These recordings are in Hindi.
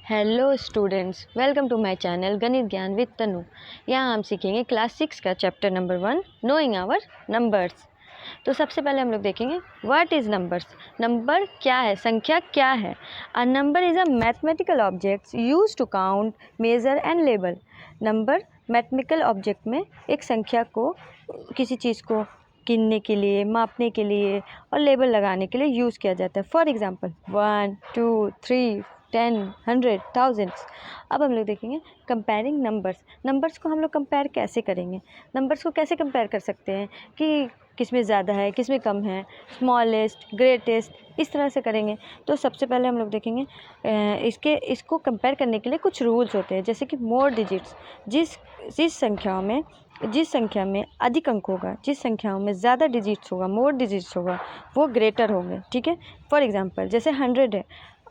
Hello students, welcome to my channel Ganit Gyan with तनु। यहाँ हम सीखेंगे क्लास 6 का chapter number 1 knowing our numbers. तो सबसे पहले हम लोग देखेंगे व्हाट इज़ नंबर्स। नंबर क्या है, संख्या क्या है। A number is a mathematical object use to count, measure and label. Number mathematical object में एक संख्या को, किसी चीज़ को गिनने के लिए, मापने के लिए और लेबल लगाने के लिए यूज़ किया जाता है। For example 1, 2, 3, 10, 100, thousands. अब हम लोग देखेंगे कंपेयरिंग नंबर्स। नंबर्स को हम लोग कंपेयर कैसे करेंगे, नंबर्स को कैसे कंपेयर कर सकते हैं कि किस में ज़्यादा है, किस में कम है, स्मॉलेस्ट, ग्रेटेस्ट, इस तरह से करेंगे। तो सबसे पहले हम लोग देखेंगे इसको कंपेयर करने के लिए कुछ रूल्स होते हैं, जैसे कि मोर डिजिट्स। जिस संख्या में अधिक अंक होगा, जिस संख्याओं में ज़्यादा डिजिट्स होगा, मोर डिजिट्स होगा, वो ग्रेटर होंगे। ठीक है, फॉर एग्जांपल जैसे 100 है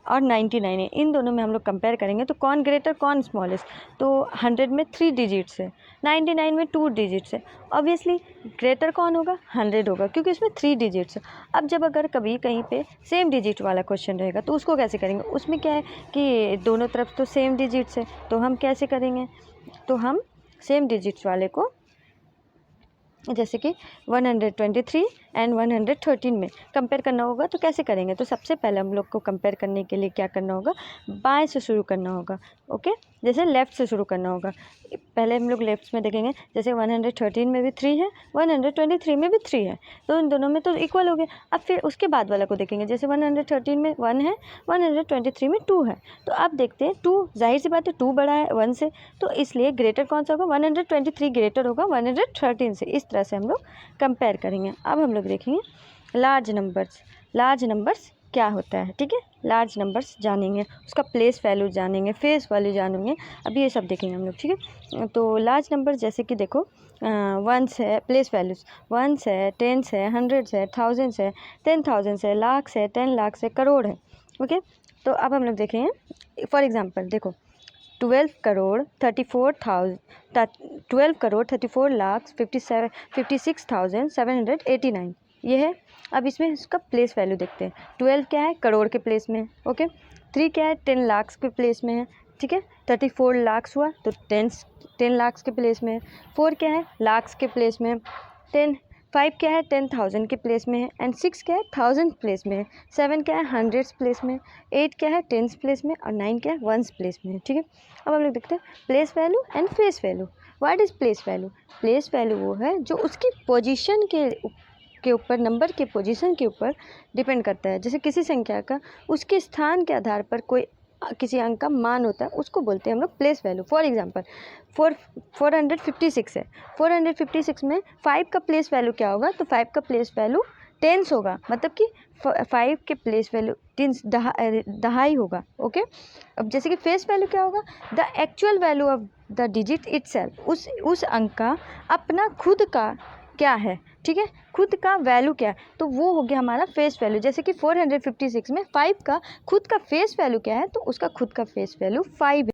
और 99 है, इन दोनों में हम लोग कंपेयर करेंगे तो कौन ग्रेटर कौन स्मॉलेस्ट। तो 100 में 3 डिजिट्स है, 99 में 2 डिजिट्स है। ऑब्वियसली ग्रेटर कौन होगा, 100 होगा, क्योंकि उसमें 3 डिजिट्स है। अब जब अगर कभी कहीं पे सेम डिजिट वाला क्वेश्चन रहेगा तो उसको कैसे करेंगे, उसमें क्या है कि दोनों तरफ तो सेम डिजिट्स है, तो हम कैसे करेंगे, तो हम सेम डिजिट्स वाले को, जैसे कि 123 एंड 113 में कंपेयर करना होगा तो कैसे करेंगे। तो सबसे पहले हम लोग को कंपेयर करने के लिए क्या करना होगा, बाएं से शुरू करना होगा। ओके, जैसे लेफ़्ट से शुरू करना होगा। पहले हम लोग लेफ्ट में देखेंगे, जैसे 113 में भी 3 है, 123 में भी 3 है, तो इन दोनों में तो इक्वल हो गया। अब फिर उसके बाद वाला को देखेंगे, जैसे 113 में 1 है, 123 में 2 है। तो अब देखते हैं 2, जाहिर सी बात है 2 बड़ा है 1 से, तो इसलिए ग्रेटर कौन सा होगा, 123 ग्रेटर होगा 113 से। इस तरह से हम लोग कंपेयर करेंगे। अब हम लोग देखेंगे लार्ज नंबर्स। लार्ज नंबर्स क्या होता है, ठीक है, लार्ज नंबर्स जानेंगे, उसका प्लेस वैल्यू जानेंगे, फेस वैल्यू जानेंगे, अभी ये सब देखेंगे हम लोग। ठीक है, तो लार्ज नंबर्स जैसे कि देखो, वंस है, प्लेस वैल्यूज़ वंस है, टेंस है, हंड्रेड्स है, थाउजेंड्स है, 10,000 है, लाख्स है, 10 लाख है, करोड़ है। ओके, तो अब हम लोग देखेंगे फॉर एग्जांपल, देखो 12 करोड़ 34 लाख 56,789 ये है। अब इसमें इसका प्लेस वैल्यू देखते हैं। 12 क्या है, करोड़ के प्लेस में है। ओके, 3 क्या है, 10 लाख के प्लेस में है। ठीक है, 34 लाख हुआ तो 10 लाख के प्लेस में है। 4 क्या है, लाख्स के प्लेस में है। 5 क्या है, 10,000 के प्लेस में है। एंड 6 क्या है, 1000 प्लेस में है। 7 क्या है, हंड्रेड्स प्लेस में। 8 क्या है, टेंस प्लेस में। और 9 क्या है, वंस प्लेस में है। ठीक है, अब हम लोग देखते हैं place value and face value. What is place value. Place value वो है जो उसकी पोजीशन के ऊपर, नंबर के पोजीशन के ऊपर डिपेंड करता है। जैसे किसी संख्या का उसके स्थान के आधार पर कोई किसी अंक का मान होता है, उसको बोलते हैं हम लोग प्लेस वैल्यू। फॉर एग्जांपल 456 है, 456 में 5 का प्लेस वैल्यू क्या होगा, तो 5 का प्लेस वैल्यू टेंस होगा, मतलब कि 5 के प्लेस वैल्यू टेंस, दहाई होगा। ओके, अब जैसे कि फेस वैल्यू क्या होगा, the actual value of the digit itself, उस अंक का अपना खुद का क्या है। ठीक है, खुद का वैल्यू क्या है, तो वो हो गया हमारा फेस वैल्यू। जैसे कि 456 में 5 का खुद का फेस वैल्यू क्या है, तो उसका खुद का फेस वैल्यू 5 है।